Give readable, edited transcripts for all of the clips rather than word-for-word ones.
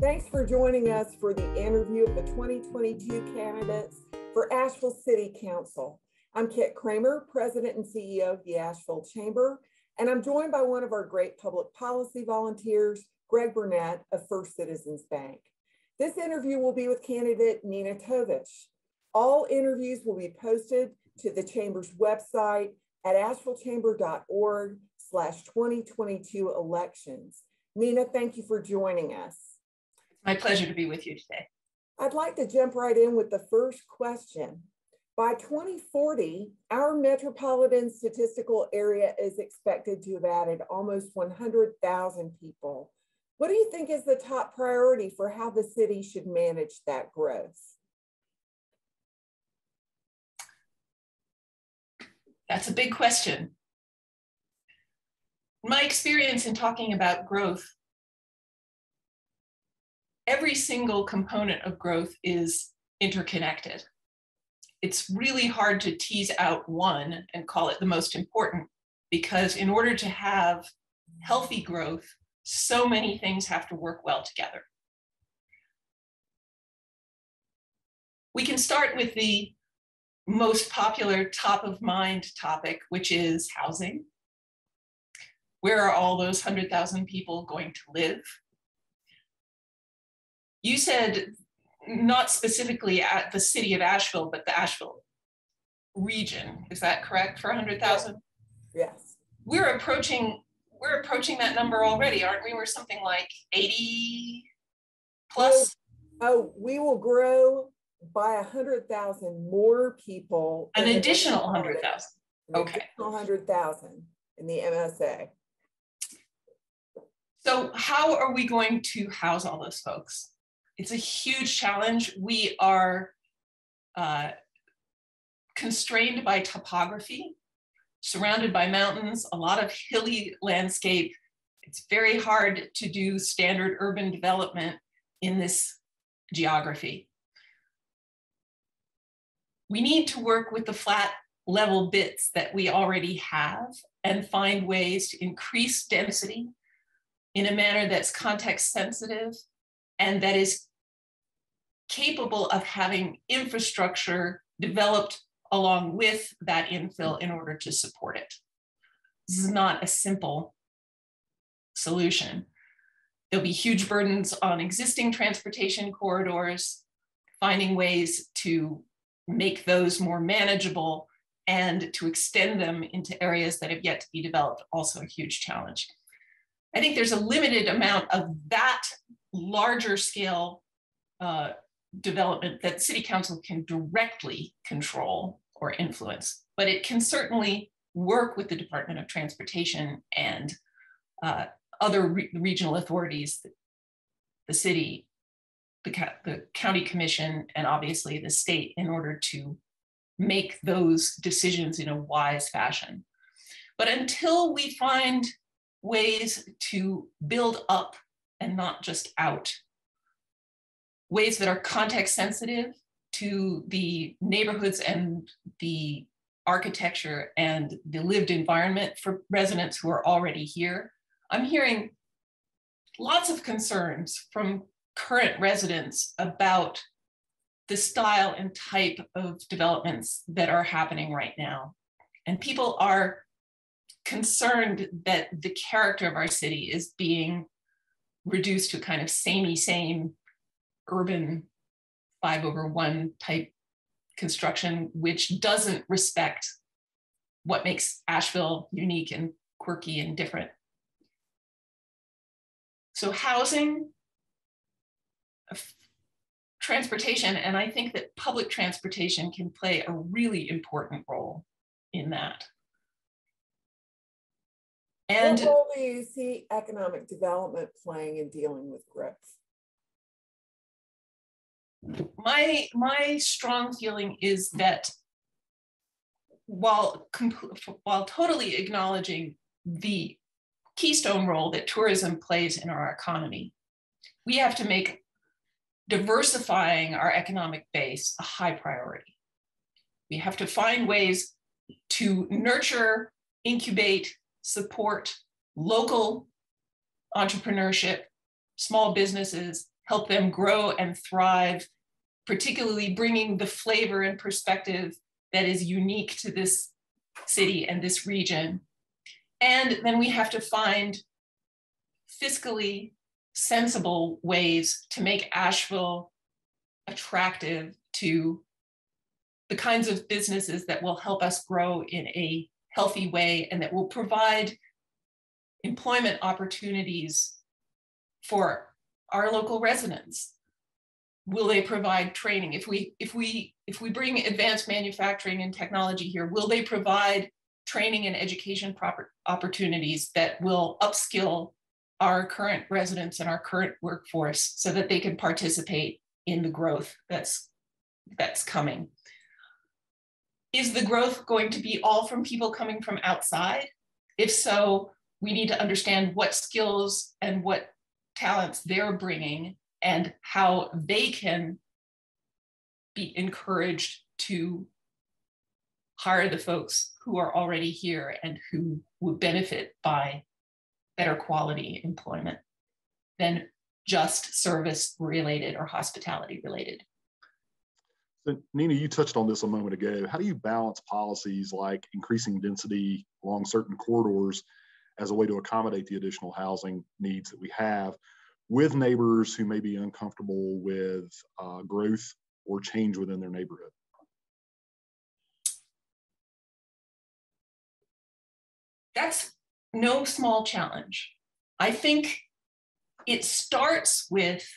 Thanks for joining us for the interview of the 2022 candidates for Asheville City Council. I'm Cramer, President and CEO of the Asheville Chamber, and I'm joined by one of our great public policy volunteers, Burnette of First Citizens Bank. This interview will be with candidate Nina Tovish. All interviews will be posted to the Chamber's website at ashevillechamber.org/2022 elections. Nina, thank you for joining us. My pleasure to be with you today. I'd like to jump right in with the first question. By 2040, our metropolitan statistical area is expected to have added almost 100,000 people. What do you think is the top priority for how the city should manage that growth? That's a big question. My experience in talking about growth, every single component of growth is interconnected. It's really hard to tease out one and call it the most important, because in order to have healthy growth, so many things have to work well together. We can start with the most popular top of mind topic, which is housing. Where are all those 100,000 people going to live? You said not specifically at the city of Asheville, but the Asheville region. Is that correct for 100,000? Yes. We're approaching that number already, aren't we? We're something like 80 plus. Oh, we will grow by 100,000 more people. An additional 100,000. Okay. 100,000 in the MSA. So how are we going to house all those folks? It's a huge challenge. We are constrained by topography, surrounded by mountains, a lot of hilly landscape. It's very hard to do standard urban development in this geography. We need to work with the flat level bits that we already have and find ways to increase density in a manner that's context sensitive and that is capable of having infrastructure developed along with that infill in order to support it. This is not a simple solution. There'll be huge burdens on existing transportation corridors, finding ways to make those more manageable and to extend them into areas that have yet to be developed, also a huge challenge. I think there's a limited amount of that larger scale development that City Council can directly control or influence, but it can certainly work with the Department of Transportation and other regional authorities, the city, the county commission, and obviously the state in order to make those decisions in a wise fashion. But until we find ways to build up and not just out, ways that are context sensitive to the neighborhoods and the architecture and the lived environment for residents who are already here. I'm hearing lots of concerns from current residents about the style and type of developments that are happening right now. And people are concerned that the character of our city is being reduced to kind of same urban 5/1 type construction, which doesn't respect what makes Asheville unique and quirky and different. So housing, transportation, and I think that public transportation can play a really important role in that. And what role do you see economic development playing in dealing with growth? My strong feeling is that while totally acknowledging the keystone role that tourism plays in our economy, we have to make diversifying our economic base a high priority. We have to find ways to nurture, incubate, support local entrepreneurship, small businesses, help them grow and thrive, particularly bringing the flavor and perspective that is unique to this city and this region. And then we have to find fiscally sensible ways to make Asheville attractive to the kinds of businesses that will help us grow in a healthy way and that will provide employment opportunities for our local residents. Will they provide training? If we bring advanced manufacturing and technology here, will they provide training and education opportunities that will upskill our current residents and our current workforce so that they can participate in the growth that's coming? Is the growth going to be all from people coming from outside? If so, we need to understand what skills and what talents they're bringing and how they can be encouraged to hire the folks who are already here and who would benefit by better quality employment than just service related or hospitality related. So, Nina, you touched on this a moment ago. How do you balance policies like increasing density along certain corridors as a way to accommodate the additional housing needs that we have with neighbors who may be uncomfortable with growth or change within their neighborhood? That's no small challenge. I think it starts with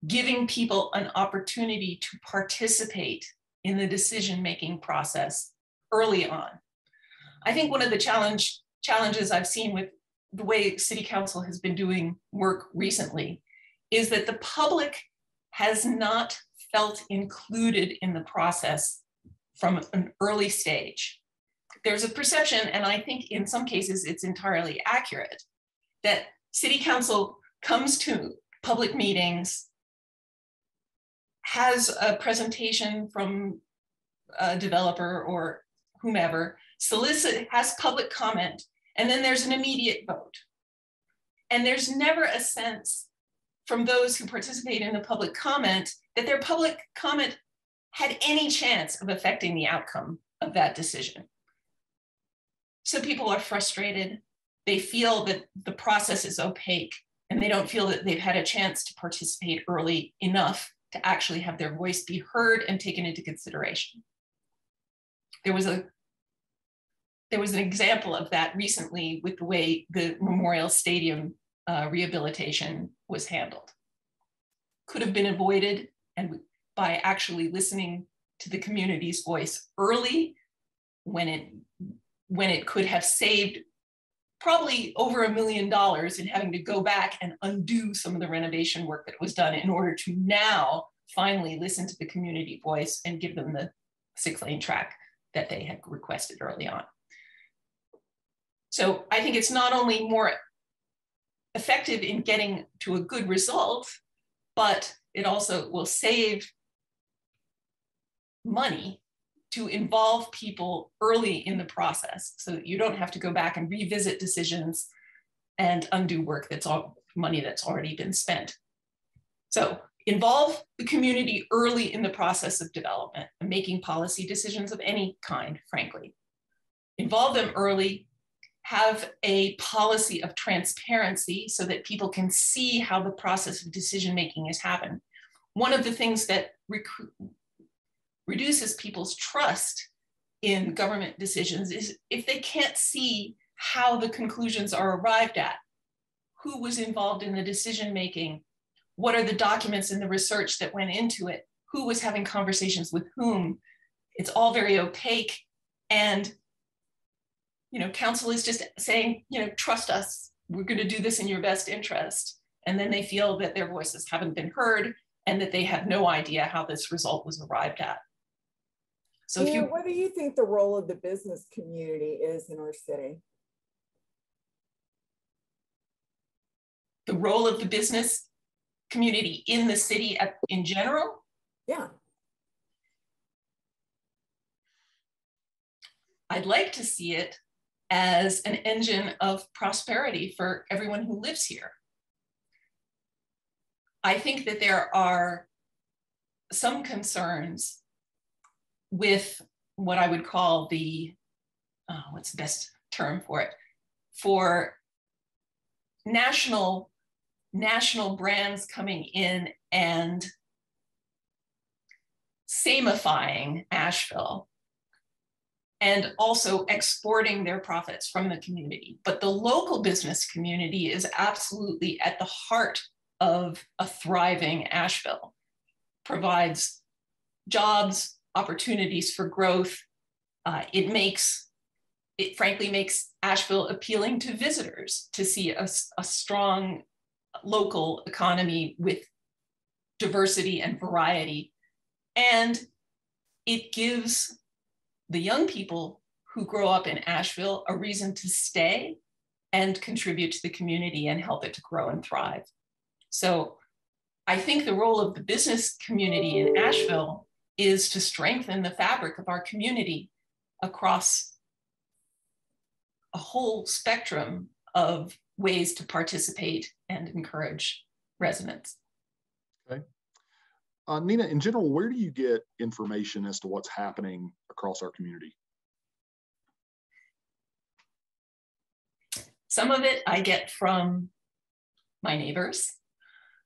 giving people an opportunity to participate in the decision-making process early on. I think one of the challenges I've seen with the way City Council has been doing work recently is that the public has not felt included in the process from an early stage. There's a perception, and I think in some cases it's entirely accurate, that City Council comes to public meetings, has a presentation from a developer or whomever, has public comment, and then there's an immediate vote. And there's never a sense from those who participate in the public comment that their public comment had any chance of affecting the outcome of that decision. So people are frustrated. They feel that the process is opaque and they don't feel that they've had a chance to participate early enough to actually have their voice be heard and taken into consideration. There was an example of that recently with the way the Memorial Stadium rehabilitation was handled. Could have been avoided and by actually listening to the community's voice early when it could have saved probably over $1 million in having to go back and undo some of the renovation work that was done in order to now finally listen to the community voice and give them the 6-lane track that they had requested early on. So I think it's not only more effective in getting to a good result, but it also will save money to involve people early in the process so that you don't have to go back and revisit decisions and undo work that's all money that's already been spent. So involve the community early in the process of development and making policy decisions of any kind, frankly. Involve them early, have a policy of transparency so that people can see how the process of decision-making has happened. One of the things that reduces people's trust in government decisions is if they can't see how the conclusions are arrived at, who was involved in the decision-making, what are the documents and the research that went into it, who was having conversations with whom. It's all very opaque. And council is just saying, trust us, we're going to do this in your best interest. And then they feel that their voices haven't been heard and that they have no idea how this result was arrived at. So what do you think the role of the business community is in our city? The role of the business community in the city in general? Yeah. I'd like to see it as an engine of prosperity for everyone who lives here. I think that there are some concerns with what I would call the, what's the best term for it, for national brands coming in and samifying Asheville and also exporting their profits from the community. But the local business community is absolutely at the heart of a thriving Asheville, provides jobs, opportunities for growth. It frankly makes Asheville appealing to visitors to see a strong local economy with diversity and variety. And it gives the young people who grow up in Asheville a reason to stay and contribute to the community and help it to grow and thrive. So I think the role of the business community in Asheville is to strengthen the fabric of our community across a whole spectrum of ways to participate and encourage residents. Okay. Nina, in general, where do you get information as to what's happening across our community? Some of it I get from my neighbors.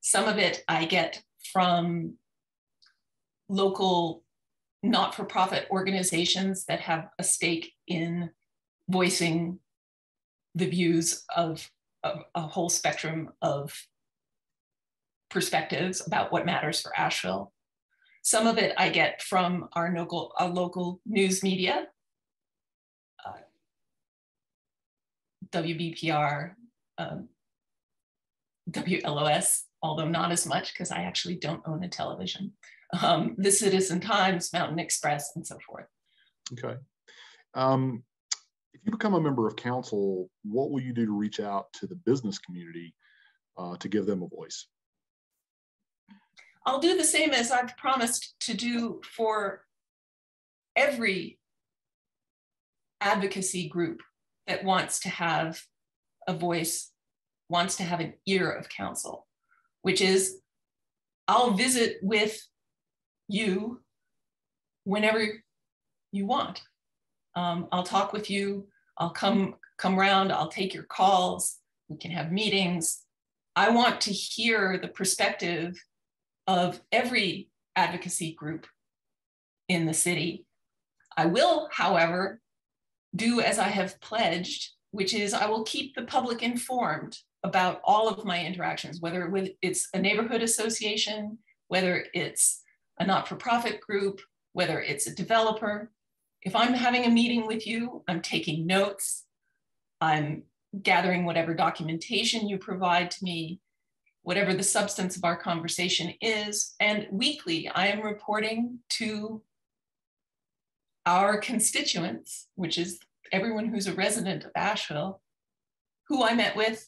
Some of it I get from local not-for-profit organizations that have a stake in voicing the views of a whole spectrum of perspectives about what matters for Asheville. Some of it I get from our local news media, WBPR, WLOS, although not as much because I actually don't own a television, the Citizen Times, Mountain Express, and so forth. Okay. If you become a member of council, what will you do to reach out to the business community to give them a voice? I'll do the same as I've promised to do for every advocacy group that wants to have a voice, wants to have an ear of council, which is I'll visit with you whenever you want. I'll talk with you, I'll come around, I'll take your calls, we can have meetings. I want to hear the perspective of every advocacy group in the city. I will, however, do as I have pledged, which is I will keep the public informed about all of my interactions, whether it's a neighborhood association, whether it's a not-for-profit group, whether it's a developer. If I'm having a meeting with you, I'm taking notes, I'm gathering whatever documentation you provide to me, whatever the substance of our conversation is, and weekly I am reporting to our constituents, which is everyone who's a resident of Asheville, who I met with,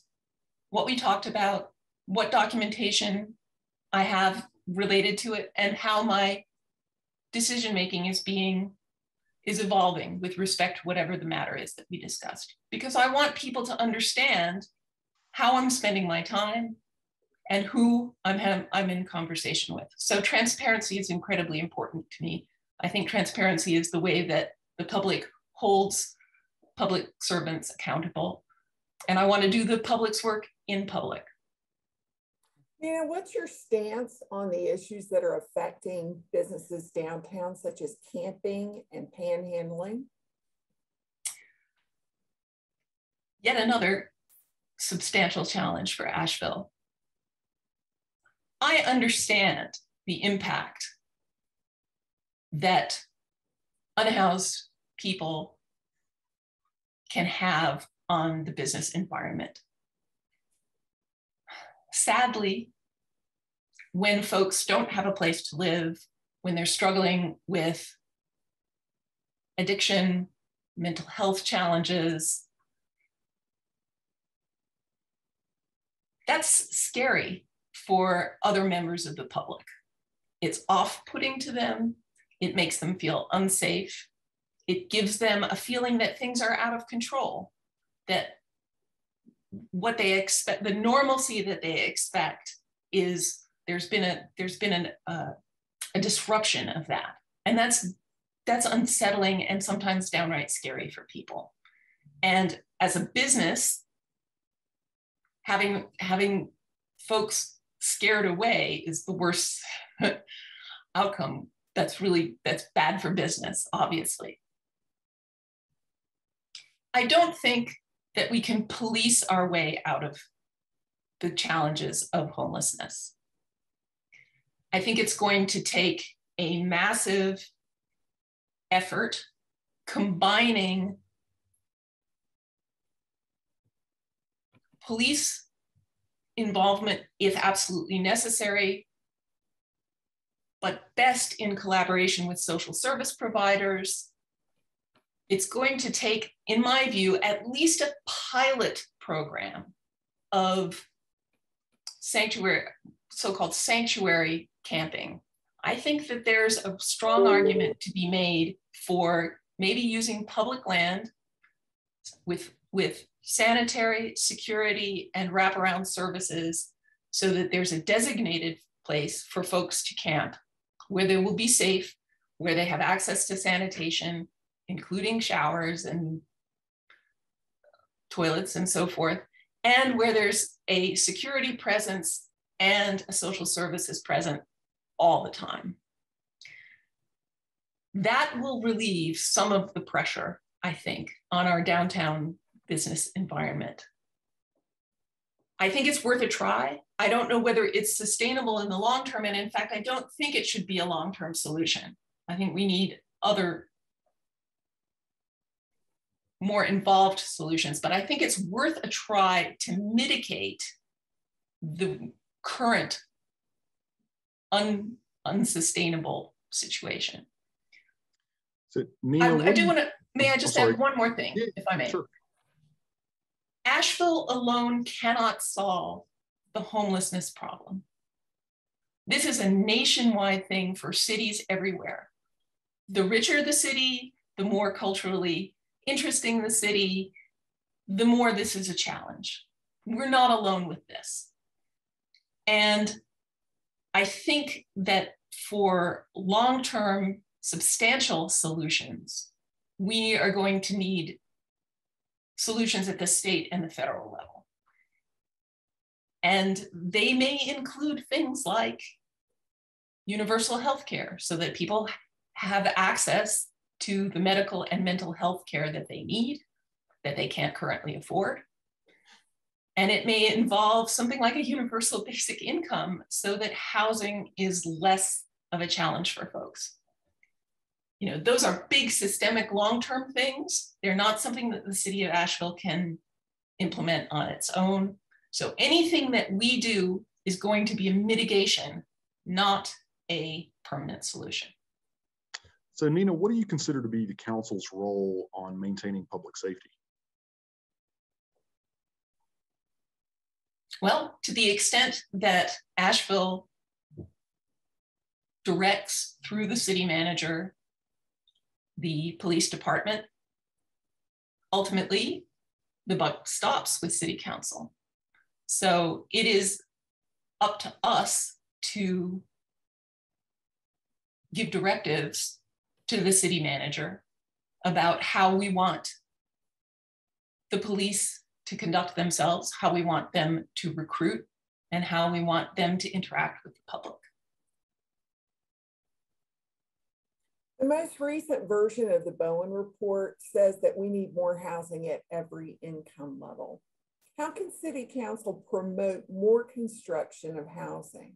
what we talked about, what documentation I have related to it, and how my decision-making is evolving with respect to whatever the matter is that we discussed. Because I want people to understand how I'm spending my time and who I'm in conversation with. So transparency is incredibly important to me. I think transparency is the way that the public holds public servants accountable. And I want to do the public's work in public. Yeah, what's your stance on the issues that are affecting businesses downtown, such as camping and panhandling? Yet another substantial challenge for Asheville. I understand the impact that unhoused people can have on the business environment. Sadly, when folks don't have a place to live, when they're struggling with addiction, mental health challenges, that's scary for other members of the public. It's off-putting to them. It makes them feel unsafe. It gives them a feeling that things are out of control, that what they expect, the normalcy that they expect, is there's been a disruption of that, and that's unsettling and sometimes downright scary for people. And as a business, having folks scared away is the worst outcome. That's bad for business, obviously. I don't think that we can police our way out of the challenges of homelessness. I think it's going to take a massive effort combining police involvement if absolutely necessary, but best in collaboration with social service providers. It's going to take, in my view, at least a pilot program of so-called sanctuary camping. I think that there's a strong argument to be made for maybe using public land with sanitary, security, and wraparound services so that there's a designated place for folks to camp where they will be safe, where they have access to sanitation, including showers and toilets and so forth, and where there's a security presence and a social services present all the time. That will relieve some of the pressure, I think, on our downtown business environment. I think it's worth a try. I don't know whether it's sustainable in the long term, and in fact, I don't think it should be a long-term solution. I think we need other more involved solutions, but I think it's worth a try to mitigate the current unsustainable situation. So, Nina, I do want to, may I just add one more thing, if I may? Sure. Asheville alone cannot solve the homelessness problem. This is a nationwide thing for cities everywhere. The richer the city, the more culturally interesting the city, the more this is a challenge. We're not alone with this. And I think that for long-term substantial solutions, we are going to need solutions at the state and the federal level. And they may include things like universal health care so that people have access to the medical and mental health care that they need, that they can't currently afford. And it may involve something like a universal basic income so that housing is less of a challenge for folks. You know, those are big systemic long-term things. They're not something that the city of Asheville can implement on its own. So anything that we do is going to be a mitigation, not a permanent solution. So Nina, what do you consider to be the council's role on maintaining public safety? Well, to the extent that Asheville directs through the city manager the police department, ultimately the buck stops with city council. So it is up to us to give directives to the city manager about how we want the police to conduct themselves, how we want them to recruit, and how we want them to interact with the public. The most recent version of the Bowen report says that we need more housing at every income level. How can City Council promote more construction of housing?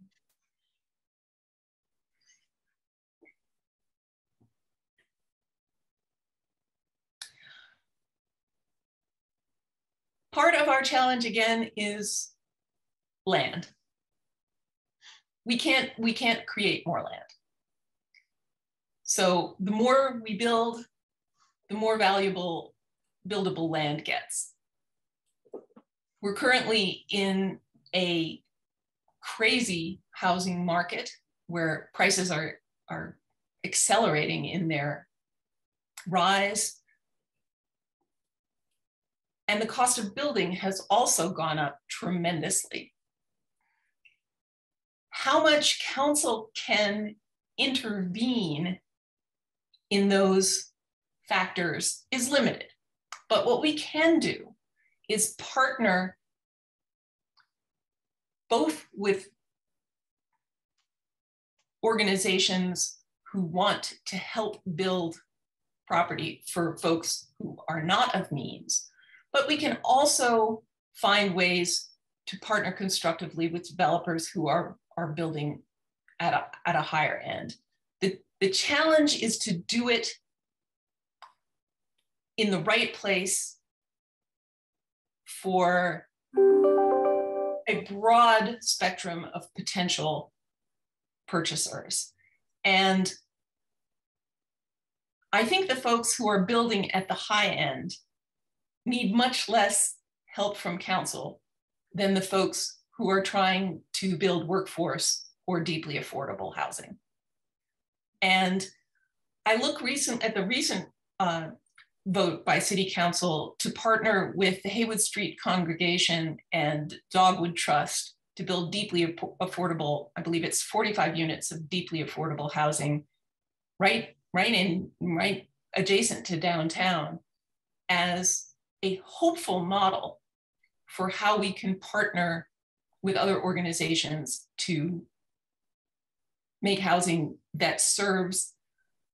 Part of our challenge, again, is land. We can't create more land. So the more we build, the more valuable buildable land gets. We're currently in a crazy housing market where prices are accelerating in their rise. And the cost of building has also gone up tremendously. How much council can intervene in those factors is limited. But what we can do is partner both with organizations who want to help build property for folks who are not of means, but we can also find ways to partner constructively with developers who are building at a higher end. The challenge is to do it in the right place for a broad spectrum of potential purchasers. And I think the folks who are building at the high end need much less help from council than the folks who are trying to build workforce or deeply affordable housing. And I look at the recent vote by City Council to partner with the Haywood Street Congregation and Dogwood Trust to build deeply affordable, I believe it's 45 units of deeply affordable housing right adjacent to downtown, as a hopeful model for how we can partner with other organizations to make housing that serves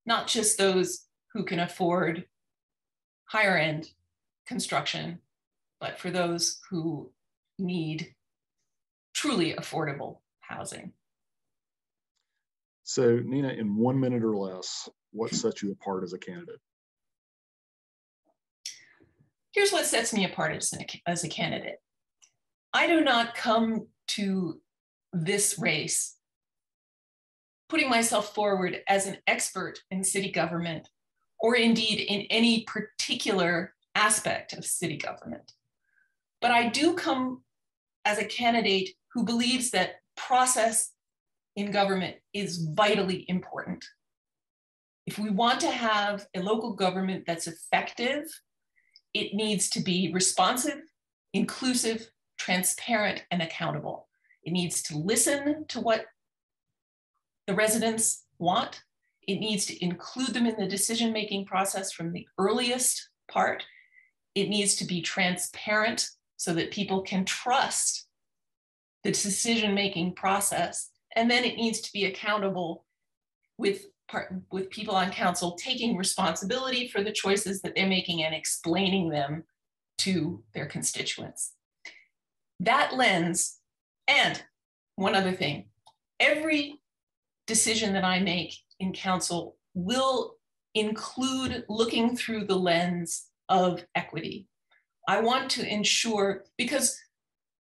not just those who can afford higher end construction, but for those who need truly affordable housing. So Nina, in 1 minute or less, what sets you apart as a candidate? Here's what sets me apart as a candidate. I do not come to this race putting myself forward as an expert in city government, or indeed in any particular aspect of city government. But I do come as a candidate who believes that process in government is vitally important. If we want to have a local government that's effective, it needs to be responsive, inclusive, transparent, and accountable. It needs to listen to what the residents want. It needs to include them in the decision-making process from the earliest part. It needs to be transparent so that people can trust the decision-making process. And then it needs to be accountable with people on council taking responsibility for the choices that they're making and explaining them to their constituents. That lens, and one other thing, every decision that I make in council will include looking through the lens of equity. I want to ensure, because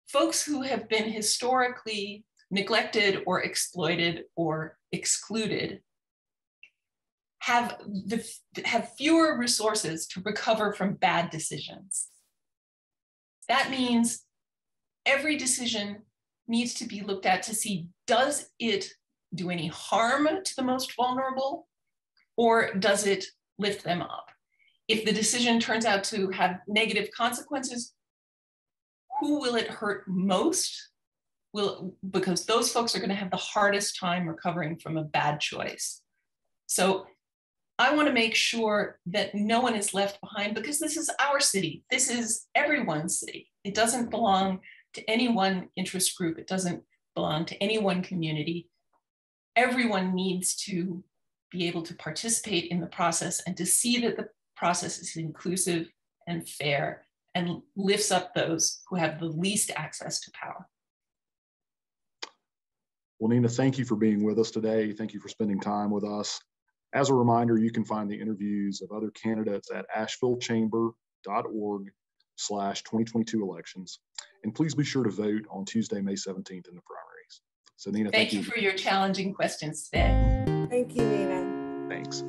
folks who have been historically neglected or exploited or excluded have fewer resources to recover from bad decisions. That means every decision needs to be looked at to see, does it do any harm to the most vulnerable, or does it lift them up? If the decision turns out to have negative consequences, who will it hurt most? Because those folks are going to have the hardest time recovering from a bad choice. So I want to make sure that no one is left behind, because this is our city. This is everyone's city. It doesn't belong to any one interest group. It doesn't belong to any one community. Everyone needs to be able to participate in the process and to see that the process is inclusive and fair and lifts up those who have the least access to power. Well, Nina, thank you for being with us today. Thank you for spending time with us. As a reminder, you can find the interviews of other candidates at ashevillechamber.org/2022 elections. And please be sure to vote on Tuesday, May 17th in the primaries. So Nina, thank you for your challenging questions today. Thank you, Nina. Thanks.